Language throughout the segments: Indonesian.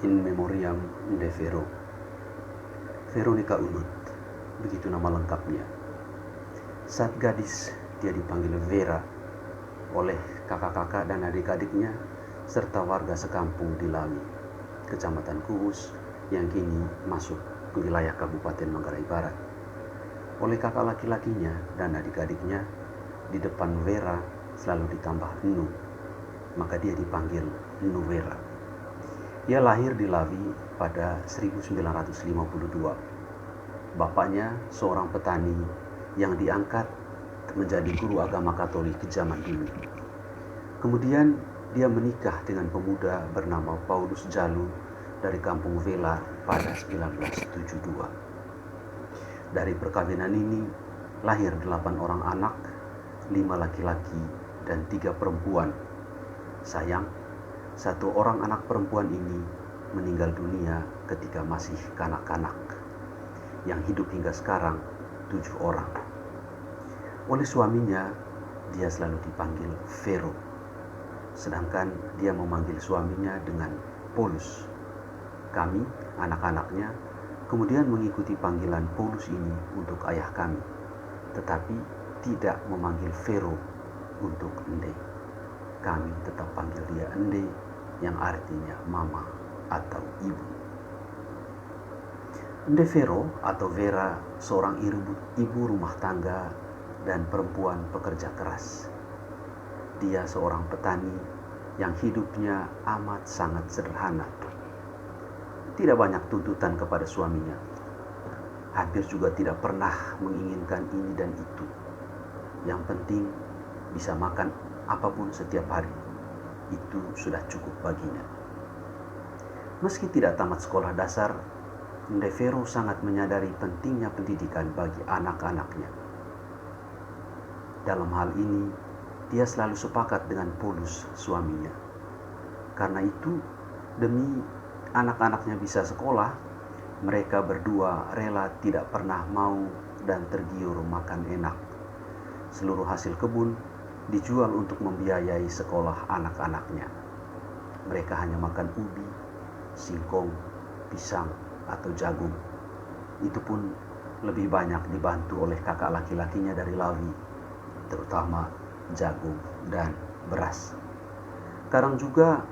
In Memoriam de Vero. Veronica Unut, begitu nama lengkapnya. Saat gadis, dia dipanggil Vera oleh kakak-kakak dan adik-adiknya serta warga sekampung di Lawi, Kecamatan Kuhus yang kini masuk ke wilayah Kabupaten Manggarai Barat. Oleh kakak laki-lakinya dan adik-adiknya, di depan Vera selalu ditambah Nu, maka dia dipanggil Nu Vera. Ia lahir di Lawi pada 1952. Bapaknya seorang petani yang diangkat menjadi guru agama Katolik zaman dulu. Kemudian dia menikah dengan pemuda bernama Paulus Jalu dari kampung Vela pada 1972. Dari perkawinan ini lahir 8 orang anak, 5 laki-laki dan 3 perempuan. Sayang, 1 orang anak perempuan ini meninggal dunia ketika masih kanak-kanak, yang hidup hingga sekarang 7 orang. Oleh suaminya, dia selalu dipanggil Vero, sedangkan dia memanggil suaminya dengan Paulus. Kami, anak-anaknya, kemudian mengikuti panggilan Paulus ini untuk ayah kami, tetapi tidak memanggil Vero untuk Ende. Kami tetap panggil dia Ende, yang artinya mama atau ibu. Ende Vero atau Vera seorang ibu rumah tangga dan perempuan pekerja keras. Dia seorang petani yang hidupnya amat sangat sederhana. Tidak banyak tuntutan kepada suaminya. Hampir juga tidak pernah menginginkan ini dan itu. Yang penting bisa makan apapun setiap hari. Itu sudah cukup baginya. Meski tidak tamat sekolah dasar, Ende Vero sangat menyadari pentingnya pendidikan bagi anak-anaknya. Dalam hal ini, dia selalu sepakat dengan Paulus, suaminya. Karena itu, demi anak-anaknya bisa sekolah, mereka berdua rela tidak pernah mau dan tergiur makan enak. Seluruh hasil kebun dijual untuk membiayai sekolah anak-anaknya. Mereka hanya makan ubi, singkong, pisang, atau jagung. Itu pun lebih banyak dibantu oleh kakak laki-lakinya dari Lawi, terutama jagung dan beras. Kadang juga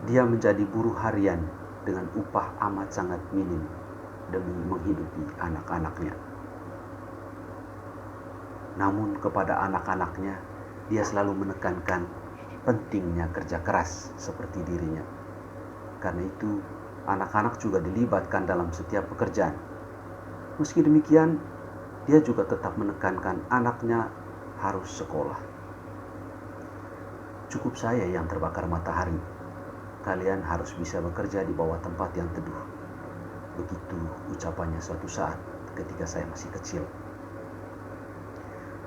dia menjadi buruh harian dengan upah amat sangat minim demi menghidupi anak-anaknya. Namun kepada anak-anaknya, dia selalu menekankan pentingnya kerja keras seperti dirinya. Karena itu, anak-anak juga dilibatkan dalam setiap pekerjaan. Meski demikian, dia juga tetap menekankan anaknya harus sekolah. Cukup saya yang terbakar matahari. Kalian harus bisa bekerja di bawah tempat yang teduh. Begitu ucapannya suatu saat ketika saya masih kecil.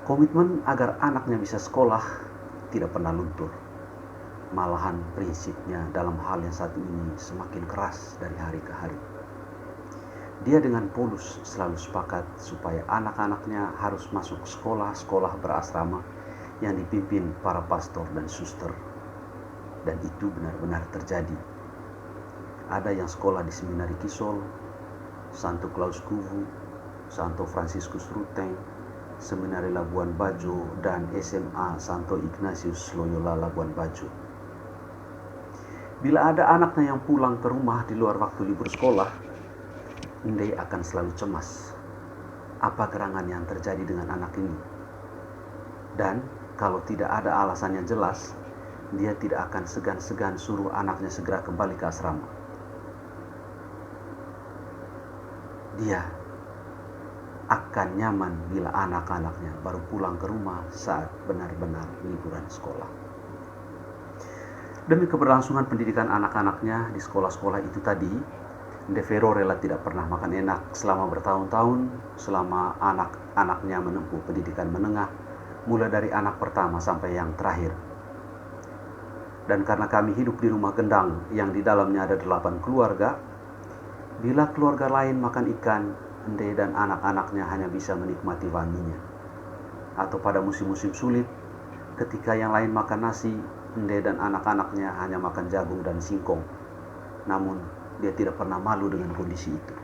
Komitmen agar anaknya bisa sekolah tidak pernah luntur. Malahan prinsipnya dalam hal yang satu ini semakin keras dari hari ke hari. Dia dengan Paulus selalu sepakat supaya anak-anaknya harus masuk sekolah-sekolah berasrama yang dipimpin para pastor dan suster. Dan itu benar-benar terjadi. Ada yang sekolah di Seminari Kisol, Santo Claus Kuvu, Santo Franciscus Ruteng, Seminari Labuan Bajo, dan SMA Santo Ignatius Loyola Labuan Bajo. Bila ada anaknya yang pulang ke rumah di luar waktu libur sekolah, Ende akan selalu cemas. Apa gerangan yang terjadi dengan anak ini? Dan kalau tidak ada alasan yang jelas, dia tidak akan segan-segan suruh anaknya segera kembali ke asrama. Dia akan nyaman bila anak-anaknya baru pulang ke rumah saat benar-benar liburan sekolah. Demi keberlangsungan pendidikan anak-anaknya di sekolah-sekolah itu tadi, Ende Vero rela tidak pernah makan enak selama bertahun-tahun, selama anak-anaknya menempuh pendidikan menengah, mulai dari anak pertama sampai yang terakhir. Dan karena kami hidup di rumah gendang yang di dalamnya ada 8 keluarga, bila keluarga lain makan ikan, Ende dan anak-anaknya hanya bisa menikmati wanginya. Atau pada musim-musim sulit, ketika yang lain makan nasi, Ende dan anak-anaknya hanya makan jagung dan singkong. namun dia tidak pernah malu dengan kondisi itu.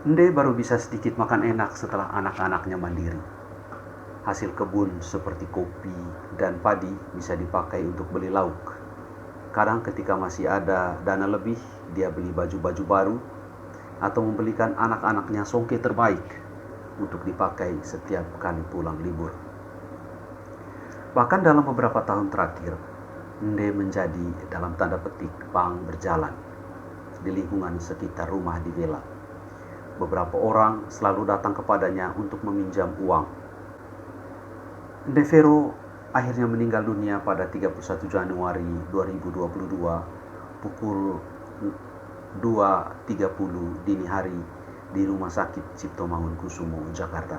Ende baru bisa sedikit makan enak setelah anak-anaknya mandiri. Hasil kebun seperti kopi dan padi bisa dipakai untuk beli lauk. Kadang ketika masih ada dana lebih, dia beli baju-baju baru atau membelikan anak-anaknya songke terbaik untuk dipakai setiap kali pulang libur. Bahkan dalam beberapa tahun terakhir, Ende menjadi dalam tanda petik pang berjalan di lingkungan sekitar rumah di Vela. Beberapa orang selalu datang kepadanya untuk meminjam uang. Ende Vero akhirnya meninggal dunia pada 31 Januari 2022 pukul 2.30 dini hari di Rumah Sakit Cipto Mangunkusumo, Jakarta.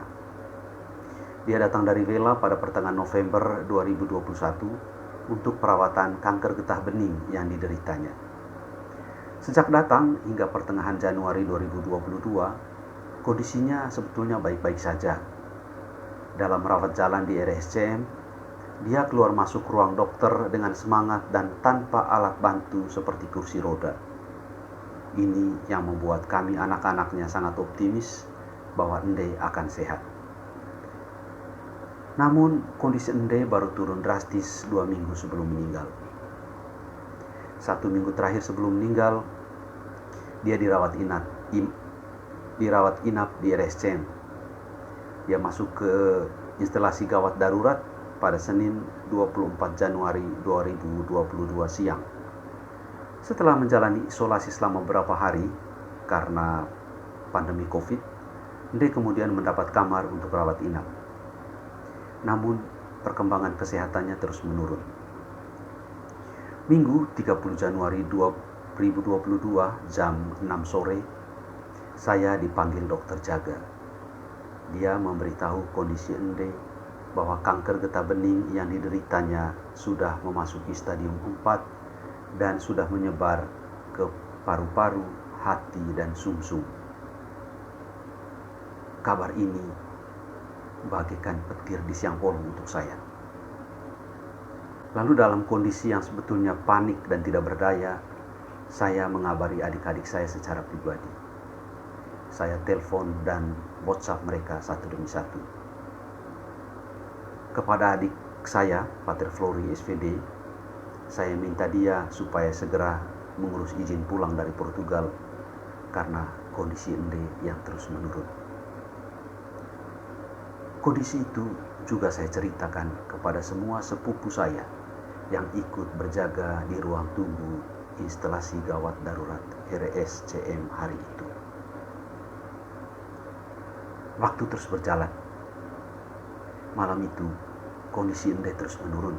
Dia datang dari Vela pada pertengahan November 2021 untuk perawatan kanker getah bening yang dideritanya. Sejak datang hingga pertengahan Januari 2022, kondisinya sebetulnya baik-baik saja. Dalam merawat jalan di RSCM, dia keluar masuk ruang dokter dengan semangat dan tanpa alat bantu seperti kursi roda. Ini yang membuat kami anak-anaknya sangat optimis bahwa Ende akan sehat. Namun kondisi Ende baru turun drastis 2 minggu sebelum meninggal. 1 minggu terakhir sebelum meninggal, dia dirawat inap di RSCM. Dia masuk ke instalasi gawat darurat pada Senin 24 Januari 2022 siang. Setelah menjalani isolasi selama beberapa hari karena pandemi COVID, Ende kemudian mendapat kamar untuk rawat inap. Namun perkembangan kesehatannya terus menurun. Minggu 30 Januari 2022 jam 6 sore, saya dipanggil dokter jaga. Dia memberitahu kondisi Ende bahwa kanker getah bening yang dideritanya sudah memasuki stadium 4 dan sudah menyebar ke paru-paru, hati, dan sumsum. Kabar ini bagaikan petir di siang bolong untuk saya. Lalu dalam kondisi yang sebetulnya panik dan tidak berdaya, saya mengabari adik-adik saya secara pribadi. Saya telepon dan WhatsApp mereka satu demi satu. Kepada adik saya, Pater Flori SVD, saya minta dia supaya segera mengurus izin pulang dari Portugal karena kondisi Ende yang terus menurun. Kondisi itu juga saya ceritakan kepada semua sepupu saya yang ikut berjaga di ruang tunggu instalasi gawat darurat RSCM hari itu. Waktu terus berjalan. Malam itu kondisi Ende terus menurun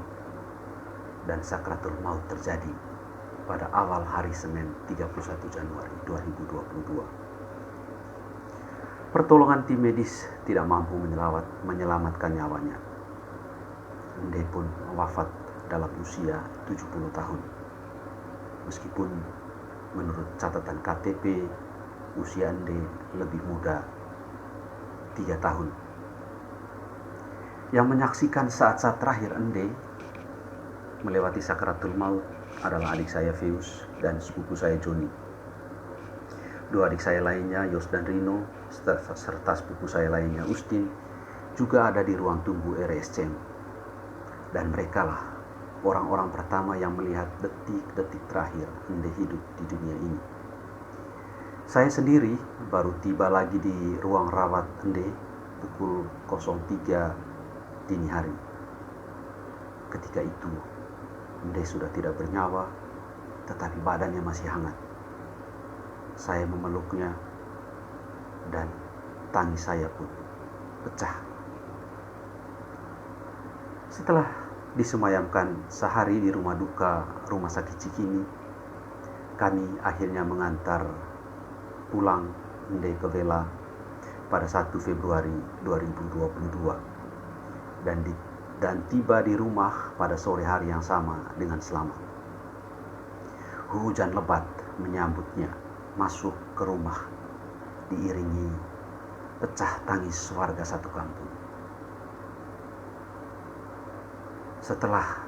dan sakratul maut terjadi pada awal hari Senin 31 Januari 2022. Pertolongan tim medis tidak mampu menyelamatkan nyawanya. Ende pun wafat dalam usia 70 tahun. Meskipun menurut catatan KTP, usia Ende lebih muda 3 tahun. Yang menyaksikan saat-saat terakhir Ende melewati sakratul maut adalah adik saya Feus dan sepupu saya Joni. 2 adik saya lainnya, Yos dan Rino, serta sepupu saya lainnya, Ustin, juga ada di ruang tunggu RSCM. Dan merekalah orang-orang pertama yang melihat detik-detik terakhir Ende hidup di dunia ini. Saya sendiri baru tiba lagi di ruang rawat Ende pukul 03 dini hari. Ketika itu, Ende sudah tidak bernyawa, tetapi badannya masih hangat. Saya memeluknya dan tangis saya pun pecah. Setelah disemayamkan sehari di rumah duka Rumah Sakit Cikini, kami akhirnya mengantar pulang Ende ke Vela pada 1 Februari 2022 dan tiba di rumah pada sore hari yang sama dengan selamat. Hujan lebat menyambutnya masuk ke rumah diiringi pecah tangis warga satu kampung. Setelah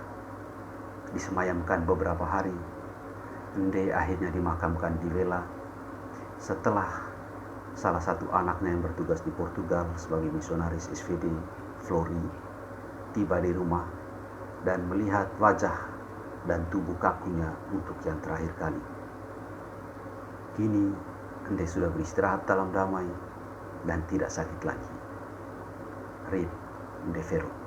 disemayamkan beberapa hari, Ende akhirnya dimakamkan di Lela setelah salah satu anaknya yang bertugas di Portugal sebagai misionaris SVD, Flori, tiba di rumah dan melihat wajah dan tubuh kakunya untuk yang terakhir kali. Kini Ende sudah beristirahat dalam damai dan tidak sakit lagi. Rip Ende Vero.